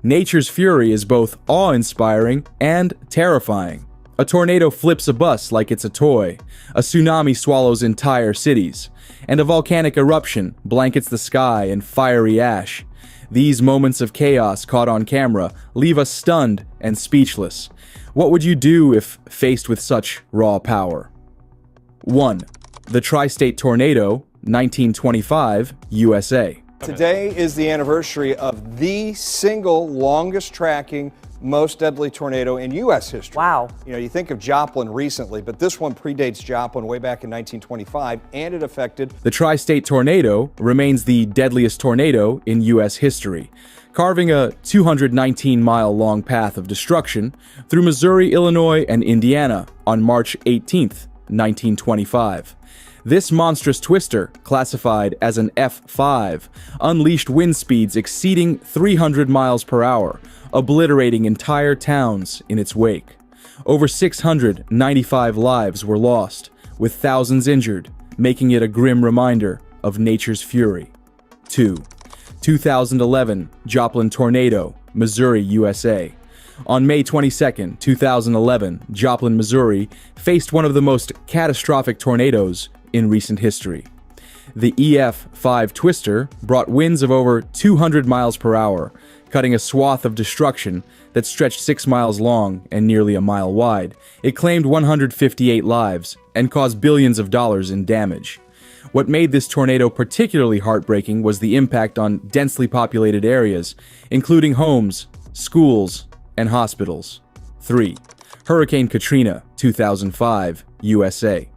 Nature's fury is both awe-inspiring and terrifying. A tornado flips a bus like it's a toy, a tsunami swallows entire cities, and a volcanic eruption blankets the sky in fiery ash. These moments of chaos caught on camera leave us stunned and speechless. What would you do if faced with such raw power? 1. The Tri-State Tornado, 1925, USA. Today is the anniversary of the single longest tracking, most deadly tornado in U.S. history. Wow. You know, you think of Joplin recently, but this one predates Joplin way back in 1925, and it affected... The Tri-State Tornado remains the deadliest tornado in U.S. history, carving a 219-mile-long path of destruction through Missouri, Illinois, and Indiana on March 18, 1925. This monstrous twister, classified as an F5, unleashed wind speeds exceeding 300 miles per hour, obliterating entire towns in its wake. Over 695 lives were lost, with thousands injured, making it a grim reminder of nature's fury. 2. 2011 Joplin Tornado, Missouri, USA. On May 22, 2011, Joplin, Missouri, faced one of the most catastrophic tornadoes in recent history. The EF5 twister brought winds of over 200 miles per hour, cutting a swath of destruction that stretched 6 miles long and nearly a mile wide. It claimed 158 lives and caused billions of dollars in damage. What made this tornado particularly heartbreaking was the impact on densely populated areas, including homes, schools, and hospitals. 3. Hurricane Katrina, 2005, USA.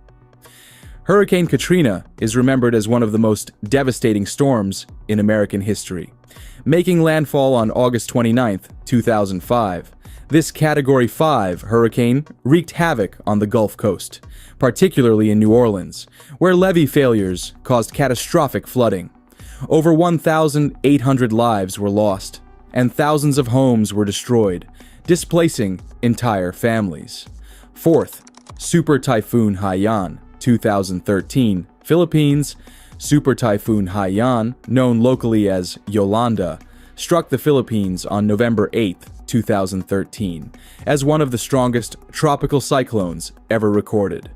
Hurricane Katrina is remembered as one of the most devastating storms in American history. Making landfall on August 29, 2005, this Category 5 hurricane wreaked havoc on the Gulf Coast, particularly in New Orleans, where levee failures caused catastrophic flooding. Over 1,800 lives were lost, and thousands of homes were destroyed, displacing entire families. 4th, Super Typhoon Haiyan, 2013, Philippines. Super Typhoon Haiyan, known locally as Yolanda, struck the Philippines on November 8, 2013, as one of the strongest tropical cyclones ever recorded.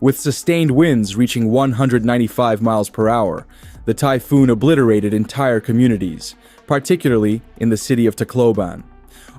With sustained winds reaching 195 miles per hour, the typhoon obliterated entire communities, particularly in the city of Tacloban.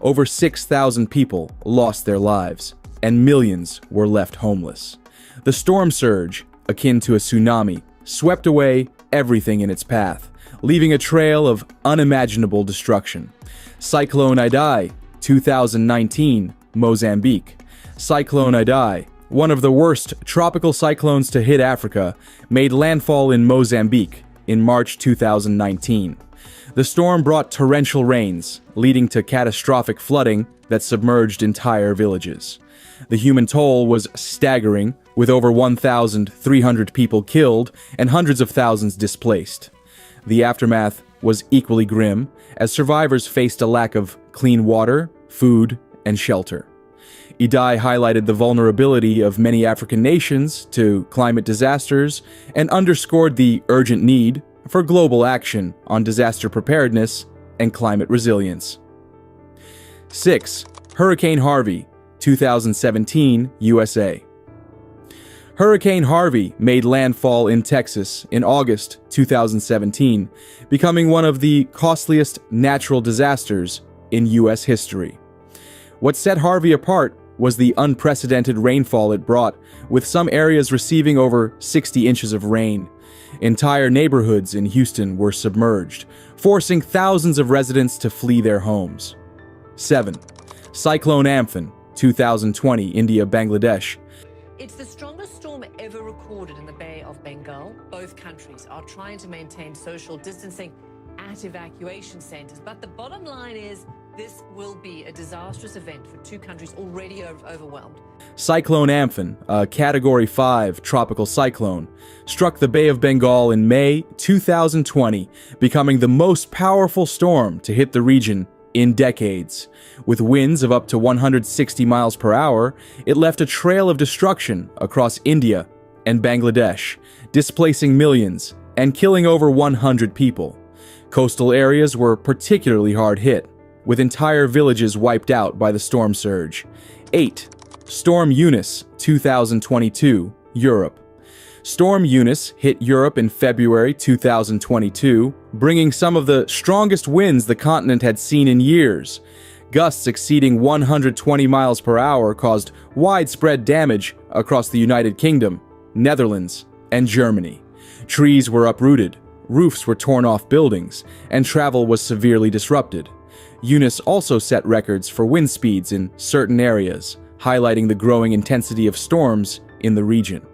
Over 6,000 people lost their lives, and millions were left homeless. The storm surge, akin to a tsunami, swept away everything in its path, leaving a trail of unimaginable destruction. Cyclone Idai, 2019, Mozambique. Cyclone Idai, one of the worst tropical cyclones to hit Africa, made landfall in Mozambique in March 2019. The storm brought torrential rains, leading to catastrophic flooding that submerged entire villages. The human toll was staggering, with over 1,300 people killed and hundreds of thousands displaced. The aftermath was equally grim, as survivors faced a lack of clean water, food, and shelter. Idai highlighted the vulnerability of many African nations to climate disasters and underscored the urgent need for global action on disaster preparedness and climate resilience. 6. Hurricane Harvey, 2017, USA. Hurricane Harvey made landfall in Texas in August 2017, becoming one of the costliest natural disasters in U.S. history. What set Harvey apart was the unprecedented rainfall it brought, with some areas receiving over 60 inches of rain. Entire neighborhoods in Houston were submerged, forcing thousands of residents to flee their homes. 7. Cyclone Amphan, 2020, India, Bangladesh. It's the strongest storm ever recorded in the Bay of Bengal. Both countries are trying to maintain social distancing at evacuation centers. But the bottom line is this will be a disastrous event for two countries already overwhelmed. Cyclone Amphan, a Category 5 tropical cyclone, struck the Bay of Bengal in May 2020, becoming the most powerful storm to hit the region in decades. With winds of up to 160 miles per hour, it left a trail of destruction across India and Bangladesh, displacing millions and killing over 100 people. Coastal areas were particularly hard hit, with entire villages wiped out by the storm surge. 8. Storm Eunice, 2022, Europe. Storm Eunice hit Europe in February 2022, bringing some of the strongest winds the continent had seen in years. Gusts exceeding 120 miles per hour caused widespread damage across the United Kingdom, Netherlands, and Germany. Trees were uprooted, roofs were torn off buildings, and travel was severely disrupted. Eunice also set records for wind speeds in certain areas, highlighting the growing intensity of storms in the region.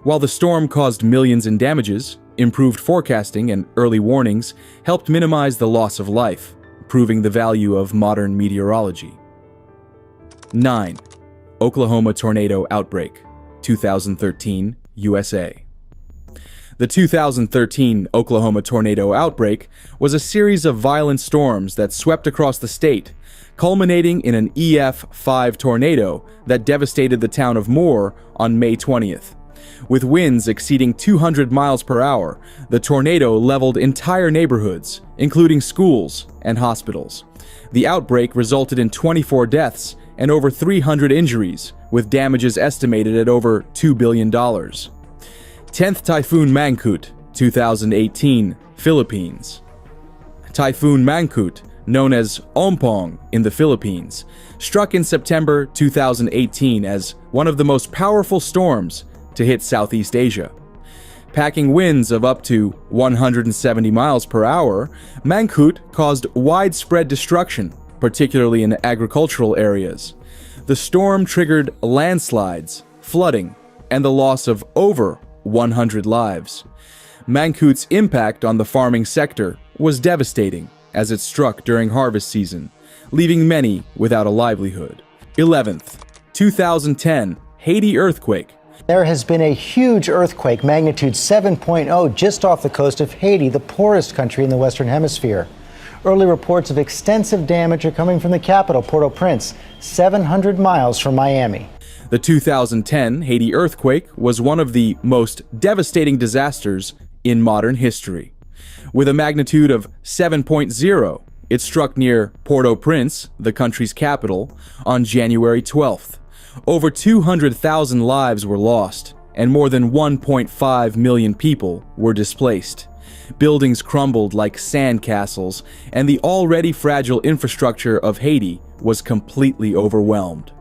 While the storm caused millions in damages, improved forecasting and early warnings helped minimize the loss of life, proving the value of modern meteorology. 9. Oklahoma tornado outbreak, 2013, USA. The 2013 Oklahoma tornado outbreak was a series of violent storms that swept across the state, culminating in an EF5 tornado that devastated the town of Moore on May 20th. With winds exceeding 200 miles per hour, the tornado leveled entire neighborhoods, including schools and hospitals. The outbreak resulted in 24 deaths and over 300 injuries, with damages estimated at over $2 billion. 10th Typhoon Mangkhut, 2018, Philippines. Typhoon Mangkhut, known as Ompong in the Philippines, struck in September 2018 as one of the most powerful storms to hit Southeast Asia. Packing winds of up to 170 miles per hour, Mangkhut caused widespread destruction, particularly in agricultural areas. The storm triggered landslides, flooding, and the loss of over 100 lives. Mangkhut's impact on the farming sector was devastating as it struck during harvest season, leaving many without a livelihood. 11th, 2010, Haiti earthquake. There has been a huge earthquake, magnitude 7.0, just off the coast of Haiti, the poorest country in the Western Hemisphere. Early reports of extensive damage are coming from the capital, Port-au-Prince, 700 miles from Miami. The 2010 Haiti earthquake was one of the most devastating disasters in modern history. With a magnitude of 7.0, it struck near Port-au-Prince, the country's capital, on January 12th. Over 200,000 lives were lost, and more than 1.5 million people were displaced. Buildings crumbled like sandcastles, and the already fragile infrastructure of Haiti was completely overwhelmed.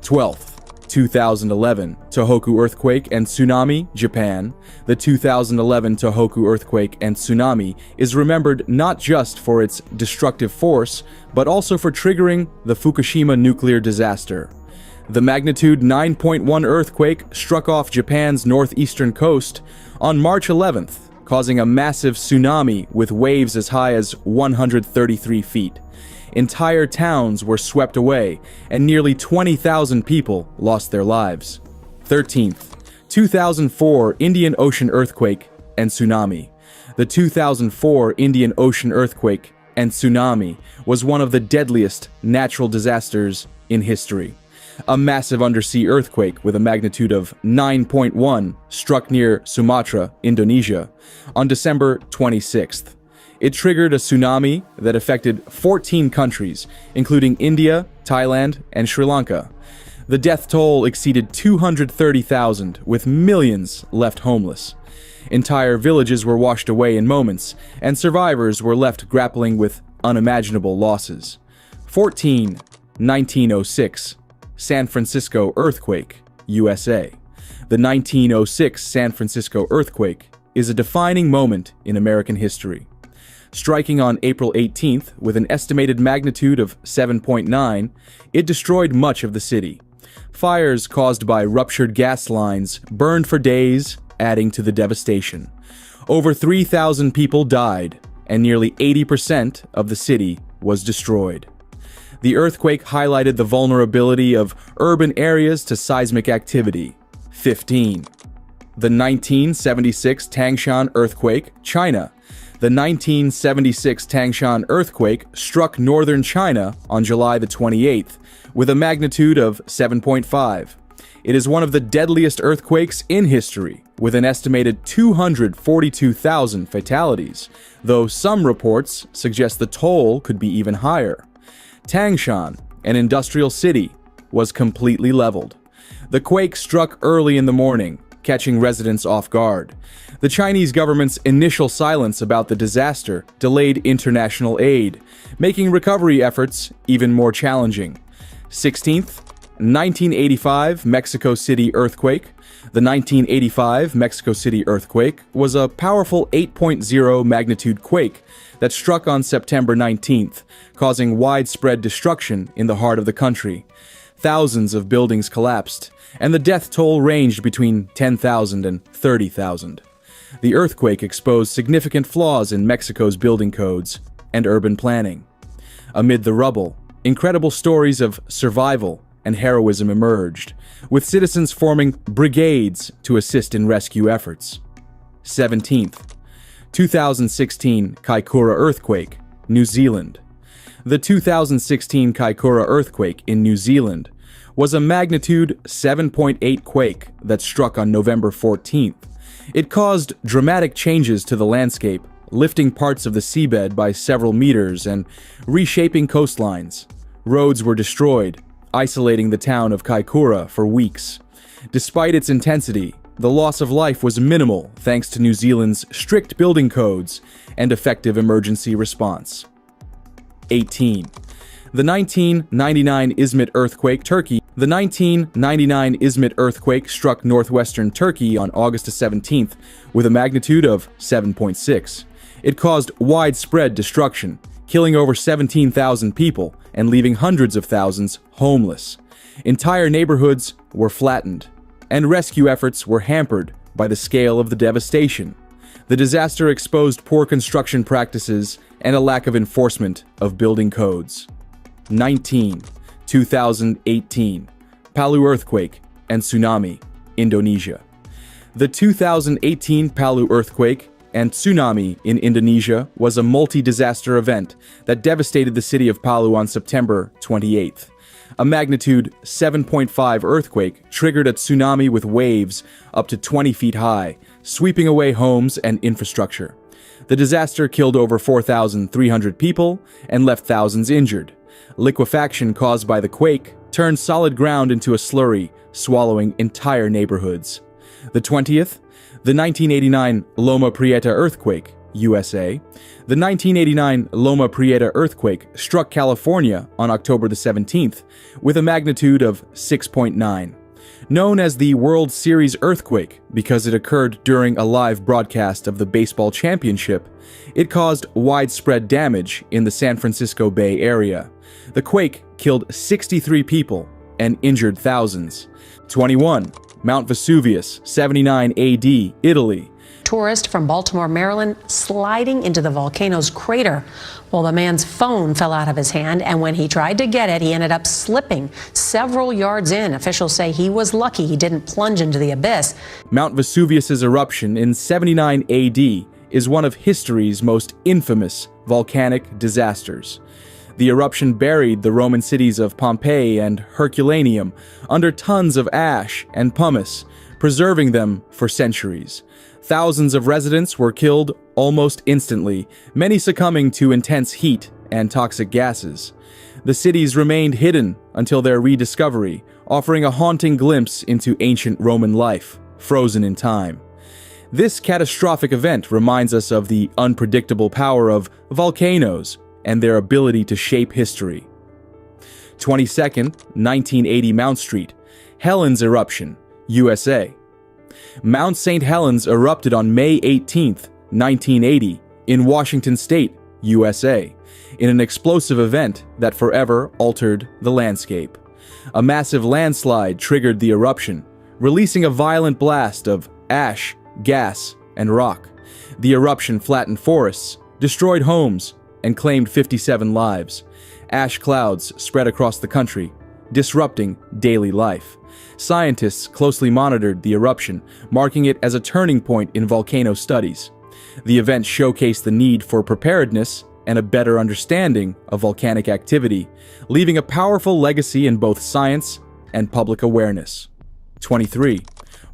12th, 2011, Tohoku earthquake and tsunami, Japan. The 2011 Tohoku earthquake and tsunami is remembered not just for its destructive force, but also for triggering the Fukushima nuclear disaster. The magnitude 9.1 earthquake struck off Japan's northeastern coast on March 11th, causing a massive tsunami with waves as high as 133 feet. Entire towns were swept away, and nearly 20,000 people lost their lives. 13th, 2004 Indian Ocean earthquake and tsunami. The 2004 Indian Ocean earthquake and tsunami was one of the deadliest natural disasters in history. A massive undersea earthquake with a magnitude of 9.1 struck near Sumatra, Indonesia, on December 26th. It triggered a tsunami that affected 14 countries, including India, Thailand, and Sri Lanka. The death toll exceeded 230,000, with millions left homeless. Entire villages were washed away in moments, and survivors were left grappling with unimaginable losses. 1906. San Francisco earthquake, USA. The 1906 San Francisco earthquake is a defining moment in American history. Striking on April 18th with an estimated magnitude of 7.9, it destroyed much of the city. Fires caused by ruptured gas lines burned for days, adding to the devastation. Over 3,000 people died, and nearly 80% of the city was destroyed. The earthquake highlighted the vulnerability of urban areas to seismic activity. 15. The 1976 Tangshan earthquake, China. The 1976 Tangshan earthquake struck northern China on July the 28th, with a magnitude of 7.5. It is one of the deadliest earthquakes in history, with an estimated 242,000 fatalities, though some reports suggest the toll could be even higher. Tangshan, an industrial city, was completely leveled. The quake struck early in the morning, catching residents off guard. The Chinese government's initial silence about the disaster delayed international aid, making recovery efforts even more challenging. 16th, 1985 Mexico City earthquake. The 1985 Mexico City earthquake was a powerful 8.0 magnitude quake that struck on September 19th, causing widespread destruction in the heart of the country. Thousands of buildings collapsed, and the death toll ranged between 10,000 and 30,000. The earthquake exposed significant flaws in Mexico's building codes and urban planning. Amid the rubble, incredible stories of survival and heroism emerged, with citizens forming brigades to assist in rescue efforts. 17th, 2016 Kaikoura earthquake, New Zealand. The 2016 Kaikoura earthquake in New Zealand was a magnitude 7.8 quake that struck on November 14th. It caused dramatic changes to the landscape, lifting parts of the seabed by several meters and reshaping coastlines. Roads were destroyed, isolating the town of Kaikoura for weeks. Despite its intensity, the loss of life was minimal thanks to New Zealand's strict building codes and effective emergency response. 18. The 1999 Izmit earthquake, Turkey. The 1999 Izmit earthquake struck northwestern Turkey on August 17th with a magnitude of 7.6. It caused widespread destruction, killing over 17,000 people and leaving hundreds of thousands homeless. Entire neighborhoods were flattened, and rescue efforts were hampered by the scale of the devastation. The disaster exposed poor construction practices and a lack of enforcement of building codes. 19. 2018 Palu earthquake and tsunami, Indonesia. The 2018 Palu earthquake and tsunami in Indonesia was a multi-disaster event that devastated the city of Palu on September 28th. A magnitude 7.5 earthquake triggered a tsunami with waves up to 20 feet high, sweeping away homes and infrastructure. The disaster killed over 4,300 people and left thousands injured. Liquefaction caused by the quake turned solid ground into a slurry, swallowing entire neighborhoods. The 20th, the 1989 Loma Prieta earthquake, USA. The 1989 Loma Prieta earthquake struck California on October the 17th with a magnitude of 6.9. Known as the World Series earthquake because it occurred during a live broadcast of the baseball championship, it caused widespread damage in the San Francisco Bay Area. The quake killed 63 people and injured thousands. 21. Mount Vesuvius, 79 AD, Italy. Tourist from Baltimore, Maryland, sliding into the volcano's crater. Well, the man's phone fell out of his hand, and when he tried to get it, he ended up slipping several yards in. Officials say he was lucky he didn't plunge into the abyss. Mount Vesuvius's eruption in 79 AD is one of history's most infamous volcanic disasters. The eruption buried the Roman cities of Pompeii and Herculaneum under tons of ash and pumice, preserving them for centuries. Thousands of residents were killed almost instantly, many succumbing to intense heat and toxic gases. The cities remained hidden until their rediscovery, offering a haunting glimpse into ancient Roman life, frozen in time. This catastrophic event reminds us of the unpredictable power of volcanoes and their ability to shape history. 22nd, 1980 Mount Street, Helens eruption, USA. Mount St. Helens erupted on May 18, 1980, in Washington State, USA, in an explosive event that forever altered the landscape. A massive landslide triggered the eruption, releasing a violent blast of ash, gas, and rock. The eruption flattened forests, destroyed homes, and claimed 57 lives. Ash clouds spread across the country, disrupting daily life. Scientists closely monitored the eruption, marking it as a turning point in volcano studies. The event showcased the need for preparedness and a better understanding of volcanic activity, leaving a powerful legacy in both science and public awareness. 23.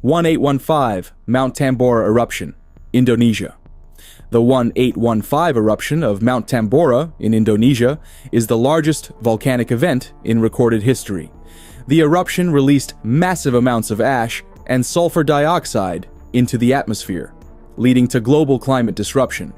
1815 Mount Tambora eruption, Indonesia. The 1815 eruption of Mount Tambora in Indonesia is the largest volcanic event in recorded history. The eruption released massive amounts of ash and sulfur dioxide into the atmosphere, leading to global climate disruption.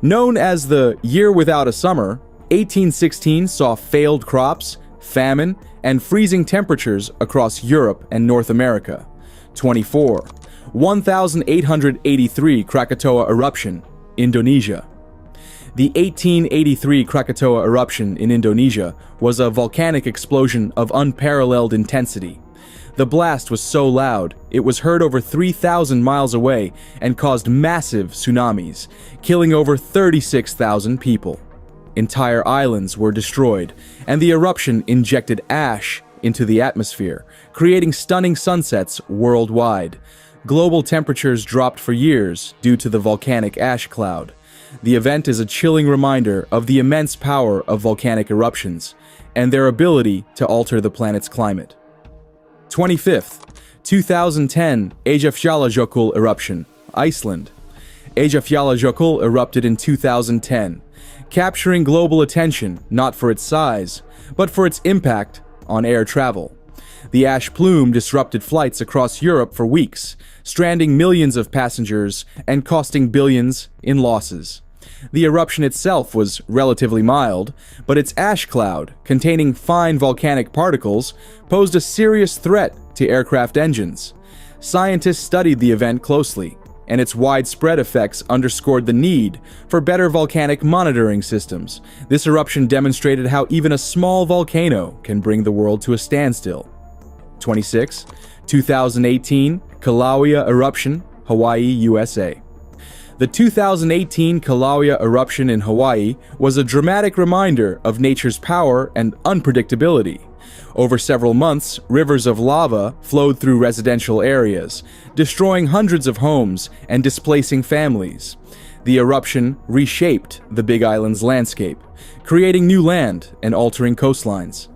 Known as the Year Without a Summer, 1816 saw failed crops, famine, and freezing temperatures across Europe and North America. 24. 1883 Krakatoa eruption, Indonesia. The 1883 Krakatoa eruption in Indonesia was a volcanic explosion of unparalleled intensity. The blast was so loud, it was heard over 3,000 miles away and caused massive tsunamis, killing over 36,000 people. Entire islands were destroyed, and the eruption injected ash into the atmosphere, creating stunning sunsets worldwide. Global temperatures dropped for years due to the volcanic ash cloud. The event is a chilling reminder of the immense power of volcanic eruptions and their ability to alter the planet's climate. 25th, 2010 Eyjafjallajökull eruption, Iceland. Eyjafjallajökull erupted in 2010, capturing global attention not for its size, but for its impact on air travel. The ash plume disrupted flights across Europe for weeks, stranding millions of passengers and costing billions in losses. The eruption itself was relatively mild, but its ash cloud, containing fine volcanic particles, posed a serious threat to aircraft engines. Scientists studied the event closely, and its widespread effects underscored the need for better volcanic monitoring systems. This eruption demonstrated how even a small volcano can bring the world to a standstill. 26. 2018 Kilauea eruption, Hawaii, USA. The 2018 Kilauea eruption in Hawaii was a dramatic reminder of nature's power and unpredictability. Over several months, rivers of lava flowed through residential areas, destroying hundreds of homes and displacing families. The eruption reshaped the Big Island's landscape, creating new land and altering coastlines.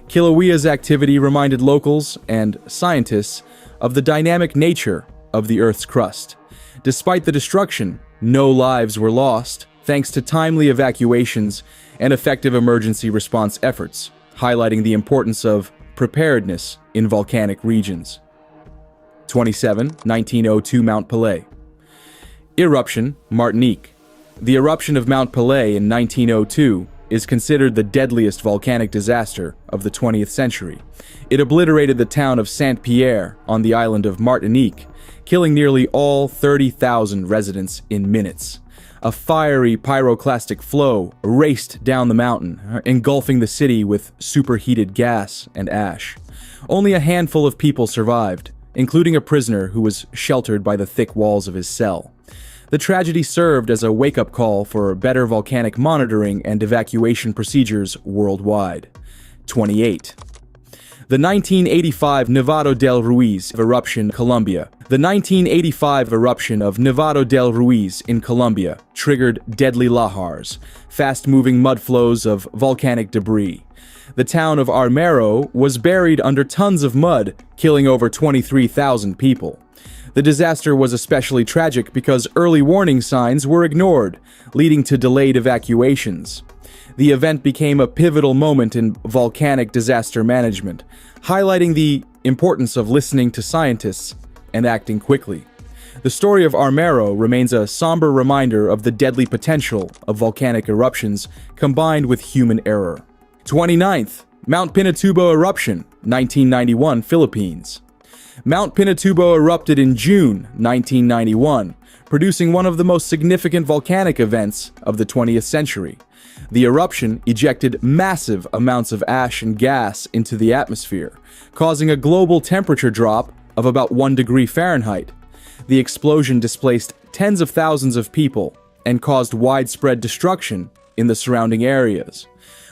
Kilauea's activity reminded locals and scientists of the dynamic nature of the Earth's crust. Despite the destruction, no lives were lost, thanks to timely evacuations and effective emergency response efforts, highlighting the importance of preparedness in volcanic regions. 27. 1902 Mount Pelée. Eruption, Martinique. The eruption of Mount Pelée in 1902 is considered the deadliest volcanic disaster of the 20th century. It obliterated the town of Saint-Pierre on the island of Martinique, killing nearly all 30,000 residents in minutes. A fiery pyroclastic flow raced down the mountain, engulfing the city with superheated gas and ash. Only a handful of people survived, including a prisoner who was sheltered by the thick walls of his cell. The tragedy served as a wake-up call for better volcanic monitoring and evacuation procedures worldwide. 28. The 1985 Nevado del Ruiz eruption, Colombia. The 1985 eruption of Nevado del Ruiz in Colombia triggered deadly lahars, fast-moving mud flows of volcanic debris. The town of Armero was buried under tons of mud, killing over 23,000 people. The disaster was especially tragic because early warning signs were ignored, leading to delayed evacuations. The event became a pivotal moment in volcanic disaster management, highlighting the importance of listening to scientists and acting quickly. The story of Armero remains a somber reminder of the deadly potential of volcanic eruptions combined with human error. 29th, Mount Pinatubo eruption, 1991, Philippines. Mount Pinatubo erupted in June 1991, producing one of the most significant volcanic events of the 20th century. The eruption ejected massive amounts of ash and gas into the atmosphere, causing a global temperature drop of about 1 degree Fahrenheit. The explosion displaced tens of thousands of people and caused widespread destruction in the surrounding areas.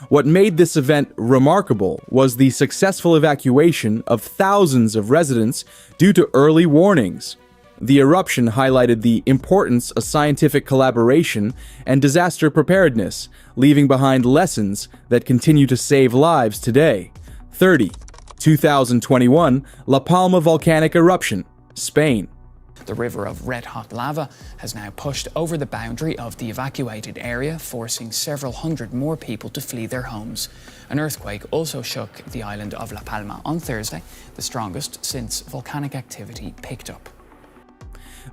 What made this event remarkable was the successful evacuation of thousands of residents due to early warnings. The eruption highlighted the importance of scientific collaboration and disaster preparedness, leaving behind lessons that continue to save lives today. 30. 2021 La Palma volcanic eruption, Spain. The river of red-hot lava has now pushed over the boundary of the evacuated area, forcing several hundred more people to flee their homes. An earthquake also shook the island of La Palma on Thursday, the strongest since volcanic activity picked up.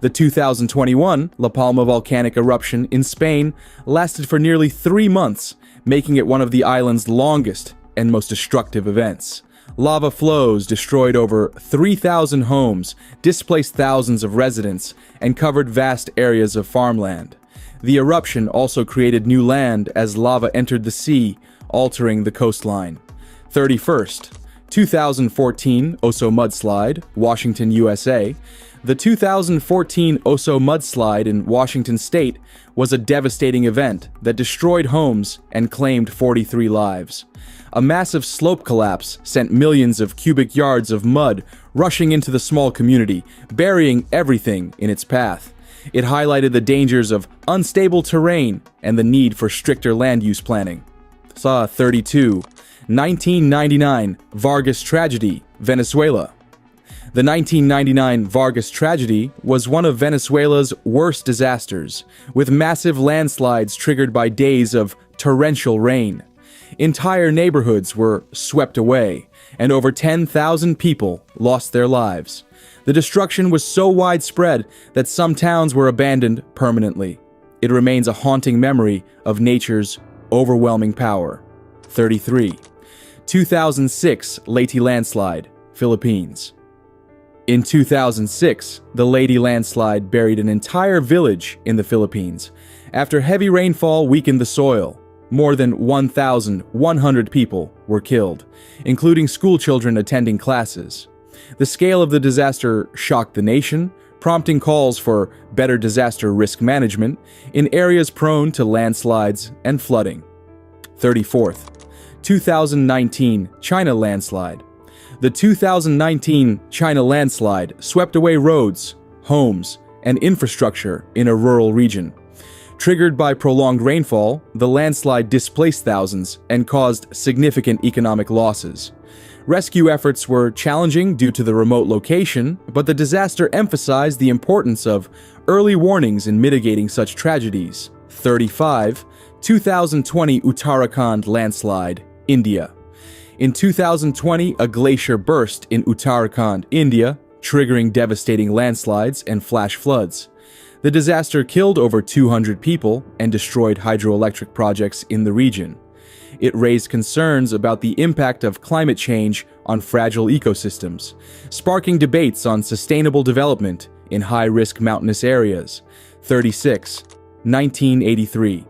The 2021 La Palma volcanic eruption in Spain lasted for nearly 3 months, making it one of the island's longest and most destructive events. Lava flows destroyed over 3,000 homes, displaced thousands of residents, and covered vast areas of farmland. The eruption also created new land as lava entered the sea, altering the coastline. 31st, 2014 Oso mudslide, Washington, USA. The 2014 Oso mudslide in Washington state was a devastating event that destroyed homes and claimed 43 lives. A massive slope collapse sent millions of cubic yards of mud rushing into the small community, burying everything in its path. It highlighted the dangers of unstable terrain and the need for stricter land use planning. Saw 32. 1999 Vargas tragedy, Venezuela. The 1999 Vargas tragedy was one of Venezuela's worst disasters, with massive landslides triggered by days of torrential rain. Entire neighborhoods were swept away, and over 10,000 people lost their lives. The destruction was so widespread that some towns were abandoned permanently. It remains a haunting memory of nature's overwhelming power. 33. 2006 Leyte landslide, Philippines. In 2006, the Leyte landslide buried an entire village in the Philippines. After heavy rainfall weakened the soil, more than 1,100 people were killed, including schoolchildren attending classes. The scale of the disaster shocked the nation, prompting calls for better disaster risk management in areas prone to landslides and flooding. 34th, 2019 China landslide. The 2019 China landslide swept away roads, homes, and infrastructure in a rural region. Triggered by prolonged rainfall, the landslide displaced thousands and caused significant economic losses. Rescue efforts were challenging due to the remote location, but the disaster emphasized the importance of early warnings in mitigating such tragedies. 35. 2020 Uttarakhand landslide, India. In 2020, a glacier burst in Uttarakhand, India, triggering devastating landslides and flash floods. The disaster killed over 200 people and destroyed hydroelectric projects in the region. It raised concerns about the impact of climate change on fragile ecosystems, sparking debates on sustainable development in high-risk mountainous areas. 36. 1983.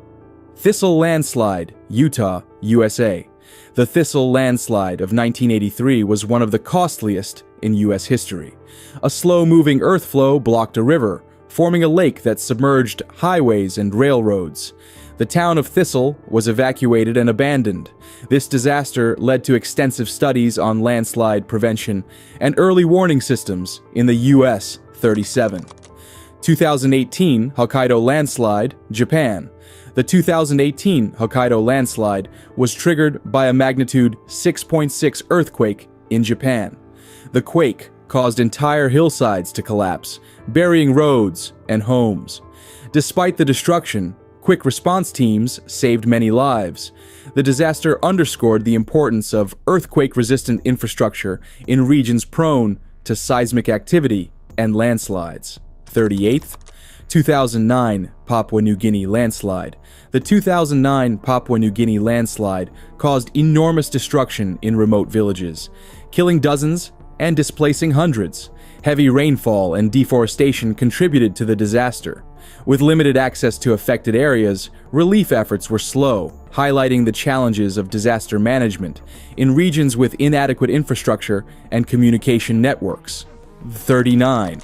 Thistle landslide, Utah, USA. The Thistle landslide of 1983 was one of the costliest in U.S. history. A slow-moving earth flow blocked a river, forming a lake that submerged highways and railroads. The town of Thistle was evacuated and abandoned. This disaster led to extensive studies on landslide prevention and early warning systems in the U.S. 37. 2018 Hokkaido landslide, Japan. The 2018 Hokkaido landslide was triggered by a magnitude 6.6 earthquake in Japan. The quake caused entire hillsides to collapse, burying roads and homes. Despite the destruction, quick response teams saved many lives. The disaster underscored the importance of earthquake-resistant infrastructure in regions prone to seismic activity and landslides. 38th, 2009 Papua New Guinea landslide. The 2009 Papua New Guinea landslide caused enormous destruction in remote villages, killing dozens and displacing hundreds. Heavy rainfall and deforestation contributed to the disaster. With limited access to affected areas, relief efforts were slow, highlighting the challenges of disaster management in regions with inadequate infrastructure and communication networks. 39.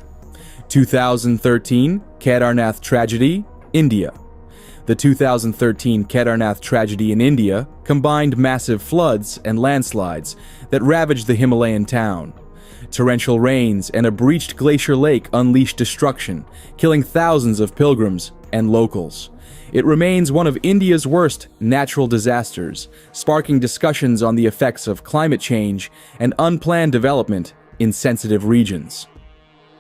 2013 Kedarnath tragedy, India. The 2013 Kedarnath tragedy in India combined massive floods and landslides that ravaged the Himalayan town. Torrential rains and a breached glacier lake unleashed destruction, killing thousands of pilgrims and locals. It remains one of India's worst natural disasters, sparking discussions on the effects of climate change and unplanned development in sensitive regions.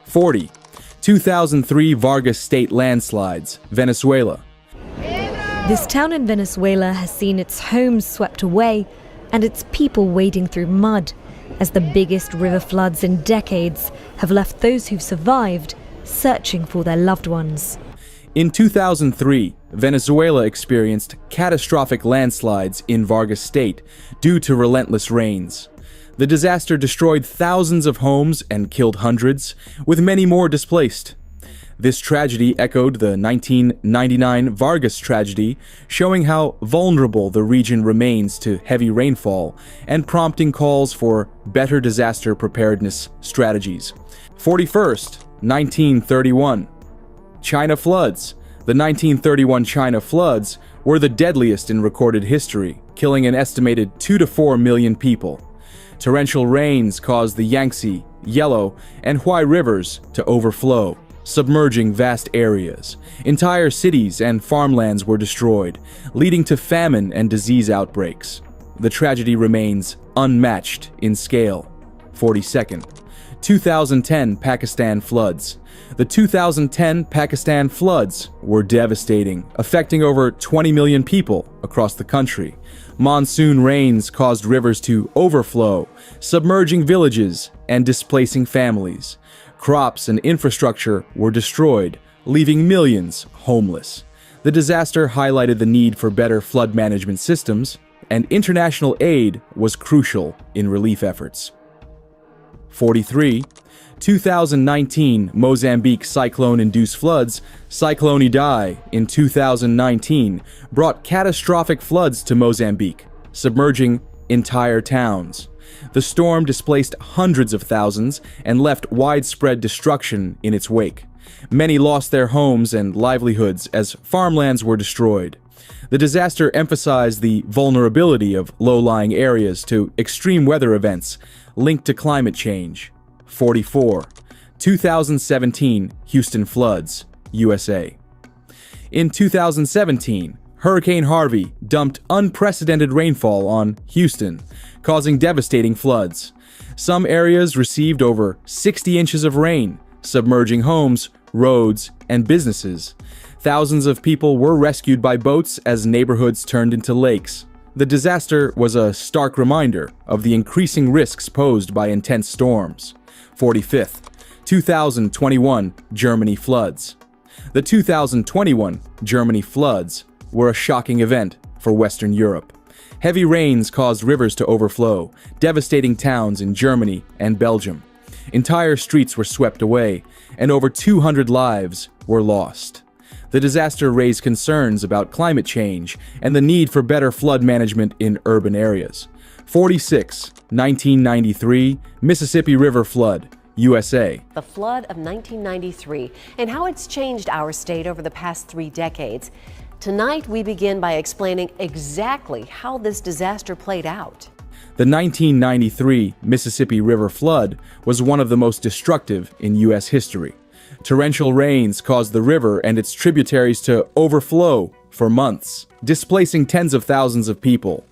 40. 2003 Vargas State landslides, Venezuela. This town in Venezuela has seen its homes swept away and its people wading through mud, as the biggest river floods in decades have left those who've survived searching for their loved ones. In 2003, Venezuela experienced catastrophic landslides in Vargas State due to relentless rains. The disaster destroyed thousands of homes and killed hundreds, with many more displaced. This tragedy echoed the 1999 Vargas tragedy, showing how vulnerable the region remains to heavy rainfall and prompting calls for better disaster preparedness strategies. 41st, 1931. China floods. The 1931 China floods were the deadliest in recorded history, killing an estimated 2 to 4 million people. Torrential rains caused the Yangtze, Yellow, and Huai rivers to overflow, submerging vast areas. Entire cities and farmlands were destroyed, leading to famine and disease outbreaks. The tragedy remains unmatched in scale. 42nd, 2010 Pakistan floods. The 2010 Pakistan floods were devastating, affecting over 20 million people across the country. Monsoon rains caused rivers to overflow, submerging villages and displacing families. Crops and infrastructure were destroyed, leaving millions homeless. The disaster highlighted the need for better flood management systems, and international aid was crucial in relief efforts. 43. 2019 Mozambique cyclone-induced floods, Cyclone Idai, in 2019 brought catastrophic floods to Mozambique, submerging entire towns. The storm displaced hundreds of thousands and left widespread destruction in its wake. Many lost their homes and livelihoods as farmlands were destroyed. The disaster emphasized the vulnerability of low-lying areas to extreme weather events linked to climate change. 44. 2017 Houston floods, USA. In 2017, Hurricane Harvey dumped unprecedented rainfall on Houston, causing devastating floods. Some areas received over 60 inches of rain, submerging homes, roads, and businesses. Thousands of people were rescued by boats as neighborhoods turned into lakes. The disaster was a stark reminder of the increasing risks posed by intense storms. 45th, 2021 Germany floods. The 2021 Germany floods were a shocking event for Western Europe. Heavy rains caused rivers to overflow, devastating towns in Germany and Belgium. Entire streets were swept away, and over 200 lives were lost. The disaster raised concerns about climate change and the need for better flood management in urban areas. 46. 1993 Mississippi River flood, USA. The flood of 1993 and how it's changed our state over the past 3 decades. Tonight, we begin by explaining exactly how this disaster played out. The 1993 Mississippi River flood was one of the most destructive in U.S. history. Torrential rains caused the river and its tributaries to overflow for months, displacing tens of thousands of people.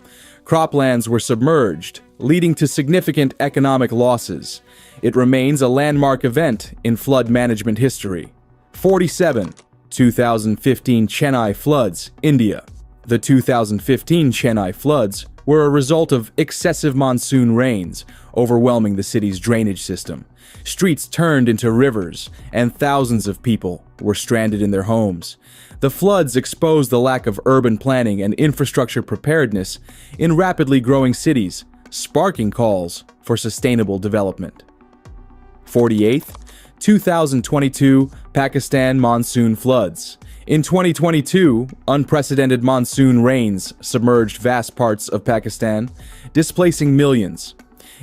Croplands were submerged, leading to significant economic losses. It remains a landmark event in flood management history. 47. 2015 Chennai floods, India. The 2015 Chennai floods were a result of excessive monsoon rains, overwhelming the city's drainage system. Streets turned into rivers, and thousands of people were stranded in their homes. The floods exposed the lack of urban planning and infrastructure preparedness in rapidly growing cities, sparking calls for sustainable development. 48th, 2022 Pakistan monsoon floods. In 2022, unprecedented monsoon rains submerged vast parts of Pakistan, displacing millions.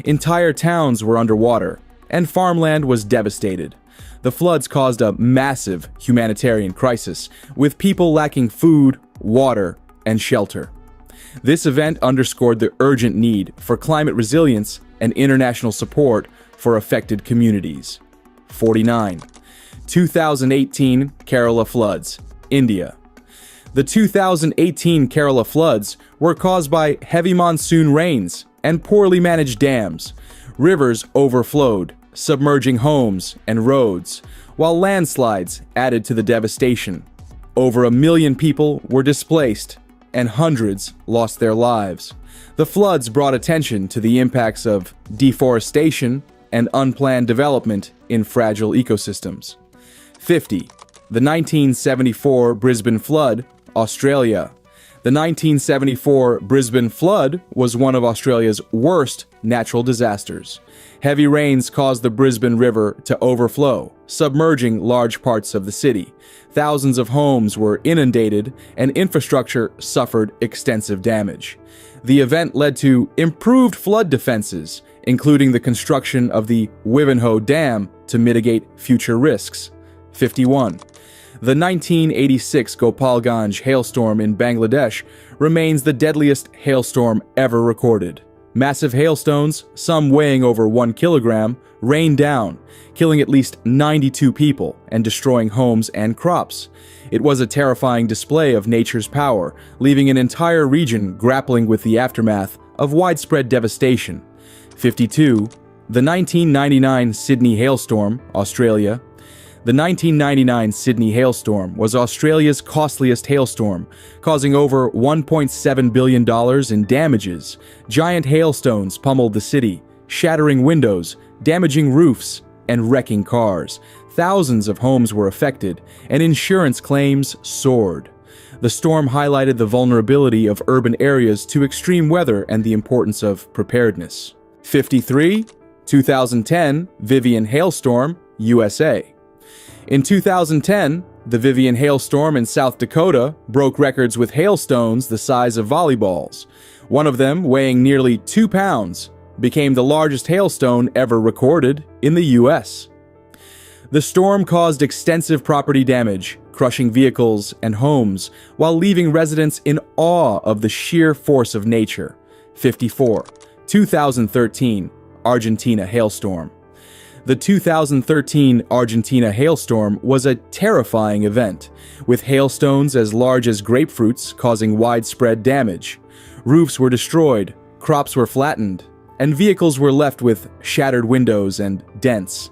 Entire towns were underwater, and farmland was devastated. The floods caused a massive humanitarian crisis, with people lacking food, water, and shelter. This event underscored the urgent need for climate resilience and international support for affected communities. 49. 2018 Kerala floods, India. The 2018 Kerala floods were caused by heavy monsoon rains and poorly managed dams. Rivers overflowed, submerging homes and roads, while landslides added to the devastation. Over 1 million people were displaced, and hundreds lost their lives. The floods brought attention to the impacts of deforestation and unplanned development in fragile ecosystems. 50. The 1974 Brisbane Flood, Australia. The 1974 Brisbane flood was one of Australia's worst natural disasters. Heavy rains caused the Brisbane River to overflow, submerging large parts of the city. Thousands of homes were inundated and infrastructure suffered extensive damage. The event led to improved flood defenses, including the construction of the Wivenhoe Dam to mitigate future risks. 51. The 1986 Gopalganj hailstorm in Bangladesh remains the deadliest hailstorm ever recorded. Massive hailstones, some weighing over 1 kilogram, rained down, killing at least 92 people and destroying homes and crops. It was a terrifying display of nature's power, leaving an entire region grappling with the aftermath of widespread devastation. 52. The 1999 Sydney hailstorm, Australia. The 1999 Sydney hailstorm was Australia's costliest hailstorm, causing over $1.7 billion in damages. Giant hailstones pummeled the city, shattering windows, damaging roofs, and wrecking cars. Thousands of homes were affected, and insurance claims soared. The storm highlighted the vulnerability of urban areas to extreme weather and the importance of preparedness. 53. 2010 Vivian hailstorm, USA. In 2010, the Vivian hailstorm in South Dakota broke records with hailstones the size of volleyballs. One of them, weighing nearly 2 pounds, became the largest hailstone ever recorded in the U.S. The storm caused extensive property damage, crushing vehicles and homes, while leaving residents in awe of the sheer force of nature. 54. 2013 Argentina hailstorm. The 2013 Argentina hailstorm was a terrifying event, with hailstones as large as grapefruits causing widespread damage. Roofs were destroyed, crops were flattened, and vehicles were left with shattered windows and dents.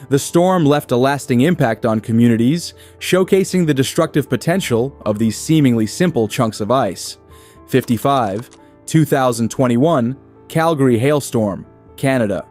The storm left a lasting impact on communities, showcasing the destructive potential of these seemingly simple chunks of ice. 55. 2021 Calgary hailstorm, Canada.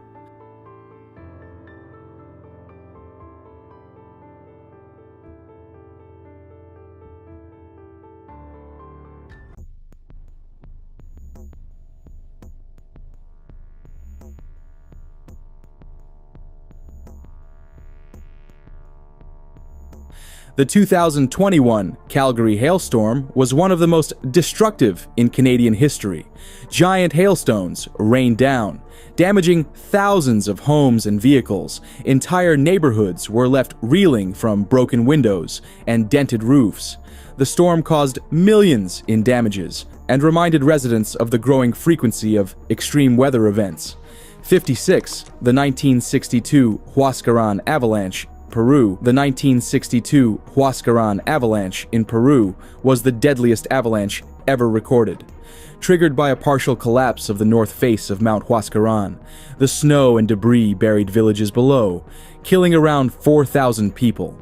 The 2021 Calgary hailstorm was one of the most destructive in Canadian history. Giant hailstones rained down, damaging thousands of homes and vehicles. Entire neighborhoods were left reeling from broken windows and dented roofs. The storm caused millions in damages and reminded residents of the growing frequency of extreme weather events. 56. The 1962 Huascaran avalanche, Peru. The 1962 Huascaran avalanche in Peru was the deadliest avalanche ever recorded. Triggered by a partial collapse of the north face of Mount Huascaran, the snow and debris buried villages below, killing around 4,000 people.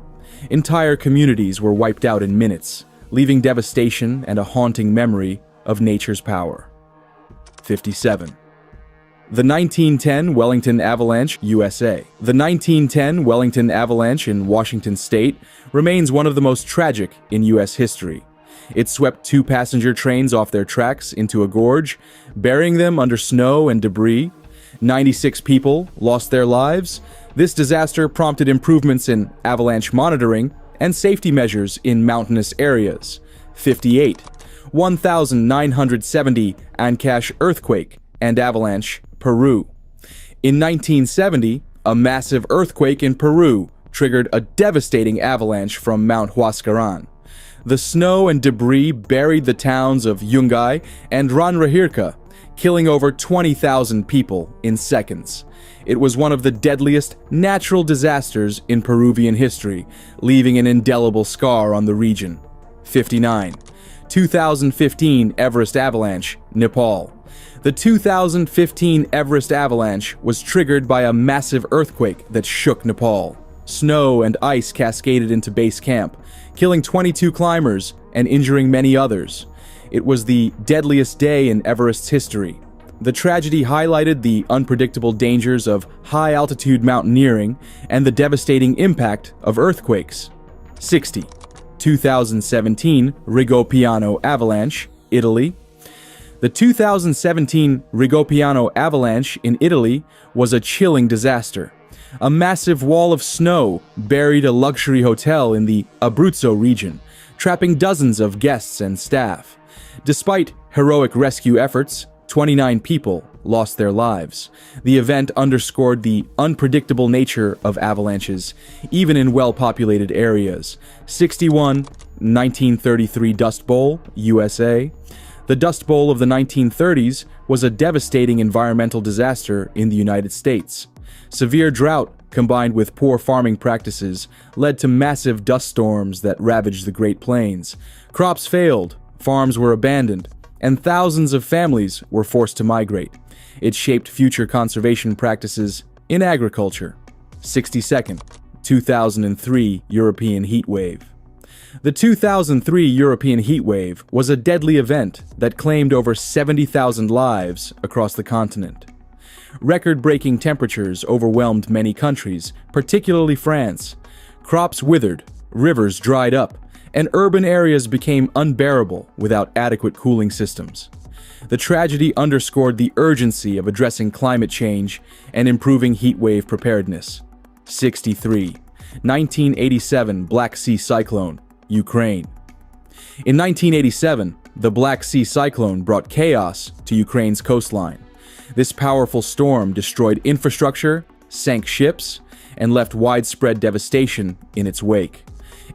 Entire communities were wiped out in minutes, leaving devastation and a haunting memory of nature's power. 57. The 1910 Wellington Avalanche, USA. The 1910 Wellington Avalanche in Washington State remains one of the most tragic in U.S. history. It swept 2 passenger trains off their tracks into a gorge, burying them under snow and debris. 96 people lost their lives. This disaster prompted improvements in avalanche monitoring and safety measures in mountainous areas. 58. 1970 Ancash earthquake and avalanche, Peru. In 1970, a massive earthquake in Peru triggered a devastating avalanche from Mount Huascaran. The snow and debris buried the towns of Yungay and Ranrahirka, killing over 20,000 people in seconds. It was one of the deadliest natural disasters in Peruvian history, leaving an indelible scar on the region. 59. 2015 Everest avalanche, Nepal. The 2015 Everest avalanche was triggered by a massive earthquake that shook Nepal. Snow and ice cascaded into base camp, killing 22 climbers and injuring many others. It was the deadliest day in Everest's history. The tragedy highlighted the unpredictable dangers of high-altitude mountaineering and the devastating impact of earthquakes. 60. 2017 Rigopiano avalanche, Italy. The 2017 Rigopiano avalanche in Italy was a chilling disaster. A massive wall of snow buried a luxury hotel in the Abruzzo region, trapping dozens of guests and staff. Despite heroic rescue efforts, 29 people lost their lives. The event underscored the unpredictable nature of avalanches, even in well-populated areas. 61, 1933 Dust Bowl, USA. The Dust Bowl of the 1930s was a devastating environmental disaster in the United States. Severe drought, combined with poor farming practices, led to massive dust storms that ravaged the Great Plains. Crops failed, farms were abandoned, and thousands of families were forced to migrate. It shaped future conservation practices in agriculture. 62nd, 2003 European heat wave. The 2003 European heat wave was a deadly event that claimed over 70,000 lives across the continent. Record-breaking temperatures overwhelmed many countries, particularly France. Crops withered, rivers dried up, and urban areas became unbearable without adequate cooling systems. The tragedy underscored the urgency of addressing climate change and improving heatwave preparedness. 63. 1987 Black Sea Cyclone, Ukraine. In 1987, the Black Sea Cyclone brought chaos to Ukraine's coastline. This powerful storm destroyed infrastructure, sank ships, and left widespread devastation in its wake.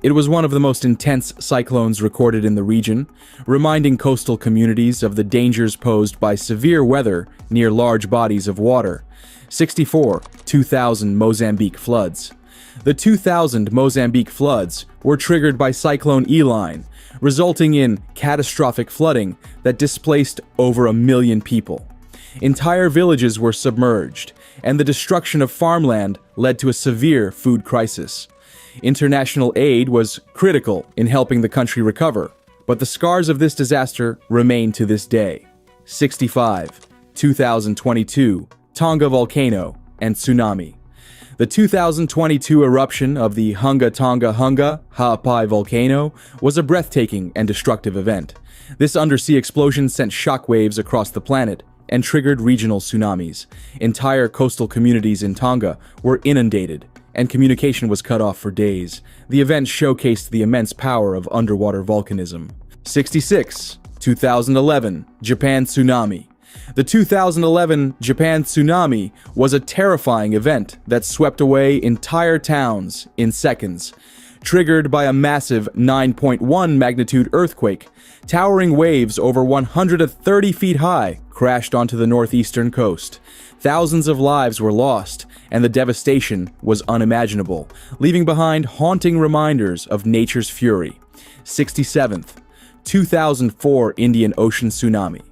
It was one of the most intense cyclones recorded in the region, reminding coastal communities of the dangers posed by severe weather near large bodies of water. 64. 2000 Mozambique floods. The 2000 Mozambique floods were triggered by Cyclone Eline, resulting in catastrophic flooding that displaced over 1 million people. Entire villages were submerged, and the destruction of farmland led to a severe food crisis. International aid was critical in helping the country recover, but the scars of this disaster remain to this day. 65. 2022 Tonga volcano and tsunami. The 2022 eruption of the Hunga Tonga Hunga Ha'apai volcano was a breathtaking and destructive event. This undersea explosion sent shockwaves across the planet and triggered regional tsunamis. Entire coastal communities in Tonga were inundated, and communication was cut off for days. The event showcased the immense power of underwater volcanism. 66. 2011 Japan tsunami. The 2011 Japan tsunami was a terrifying event that swept away entire towns in seconds. Triggered by a massive 9.1 magnitude earthquake, towering waves over 130 feet high crashed onto the northeastern coast. Thousands of lives were lost, and the devastation was unimaginable, leaving behind haunting reminders of nature's fury. 67th, 2004 Indian Ocean tsunami.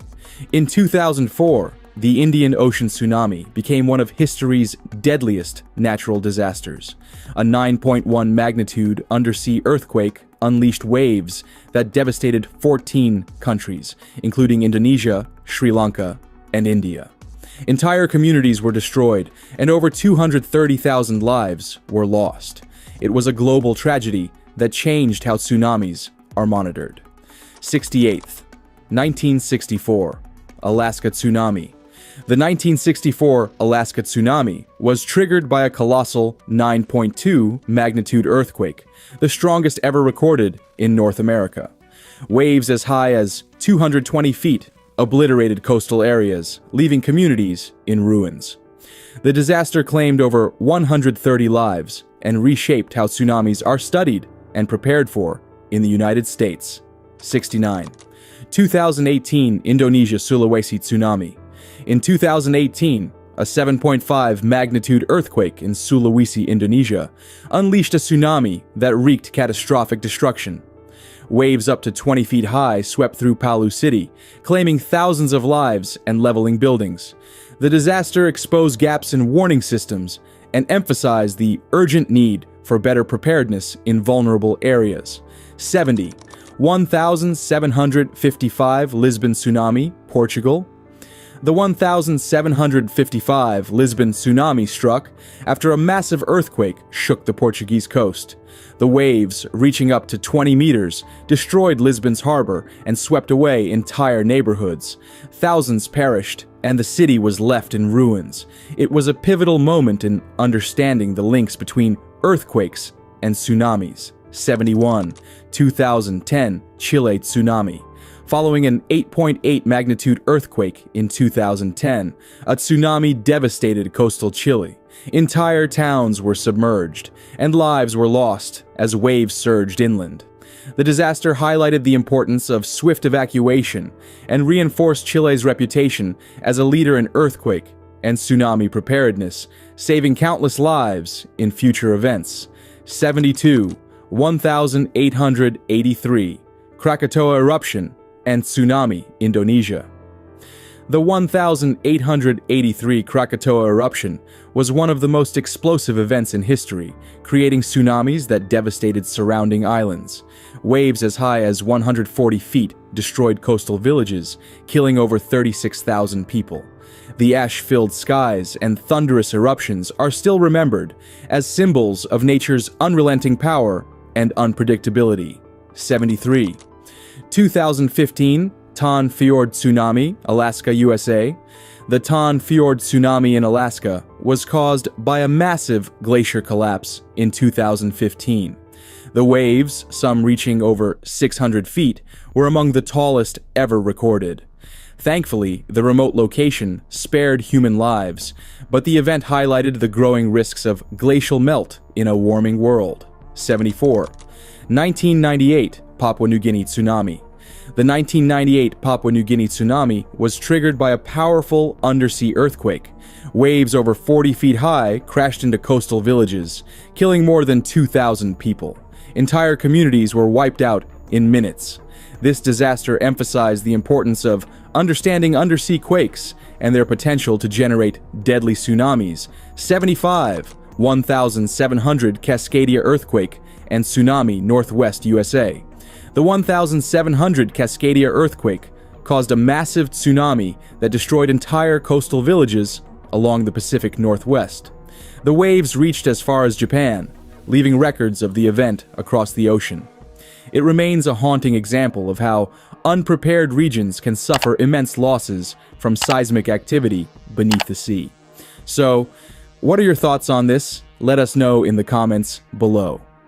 In 2004, the Indian Ocean tsunami became one of history's deadliest natural disasters. A 9.1 magnitude undersea earthquake unleashed waves that devastated 14 countries, including Indonesia, Sri Lanka, and India. Entire communities were destroyed, and over 230,000 lives were lost. It was a global tragedy that changed how tsunamis are monitored. 68th, 1964, Alaska tsunami. The 1964 Alaska tsunami was triggered by a colossal 9.2 magnitude earthquake, the strongest ever recorded in North America. Waves as high as 220 feet obliterated coastal areas, leaving communities in ruins. The disaster claimed over 130 lives and reshaped how tsunamis are studied and prepared for in the United States. 69. 2018 Indonesia Sulawesi tsunami. In 2018, a 7.5 magnitude earthquake in Sulawesi, Indonesia, unleashed a tsunami that wreaked catastrophic destruction. Waves up to 20 feet high swept through Palu City, claiming thousands of lives and leveling buildings. The disaster exposed gaps in warning systems and emphasized the urgent need for better preparedness in vulnerable areas. 70. 1755 Lisbon tsunami, Portugal. The 1755 Lisbon tsunami struck after a massive earthquake shook the Portuguese coast. The waves, reaching up to 20 meters, destroyed Lisbon's harbor and swept away entire neighborhoods. Thousands perished, and the city was left in ruins. It was a pivotal moment in understanding the links between earthquakes and tsunamis. 71. 2010 Chile tsunami. Following an 8.8 magnitude earthquake in 2010, a tsunami devastated coastal Chile. Entire towns were submerged, and lives were lost as waves surged inland. The disaster highlighted the importance of swift evacuation and reinforced Chile's reputation as a leader in earthquake and tsunami preparedness, saving countless lives in future events. 72. 1883 Krakatoa eruption and tsunami, Indonesia. The 1883 Krakatoa eruption was one of the most explosive events in history, creating tsunamis that devastated surrounding islands. Waves as high as 140 feet destroyed coastal villages, killing over 36,000 people. The ash-filled skies and thunderous eruptions are still remembered as symbols of nature's unrelenting power and unpredictability. 73. 2015 Tan Fjord tsunami, Alaska, USA. The Tan Fjord tsunami in Alaska was caused by a massive glacier collapse in 2015. The waves, some reaching over 600 feet, were among the tallest ever recorded. Thankfully, the remote location spared human lives, but the event highlighted the growing risks of glacial melt in a warming world. 74. 1998 Papua New Guinea tsunami. The 1998 Papua New Guinea tsunami was triggered by a powerful undersea earthquake. Waves over 40 feet high crashed into coastal villages, killing more than 2,000 people. Entire communities were wiped out in minutes. This disaster emphasized the importance of understanding undersea quakes and their potential to generate deadly tsunamis. 75. 1700 Cascadia earthquake and tsunami, Northwest USA. The 1700 Cascadia earthquake caused a massive tsunami that destroyed entire coastal villages along the Pacific Northwest. The waves reached as far as Japan, leaving records of the event across the ocean. It remains a haunting example of how unprepared regions can suffer immense losses from seismic activity beneath the sea. So, what are your thoughts on this? Let us know in the comments below.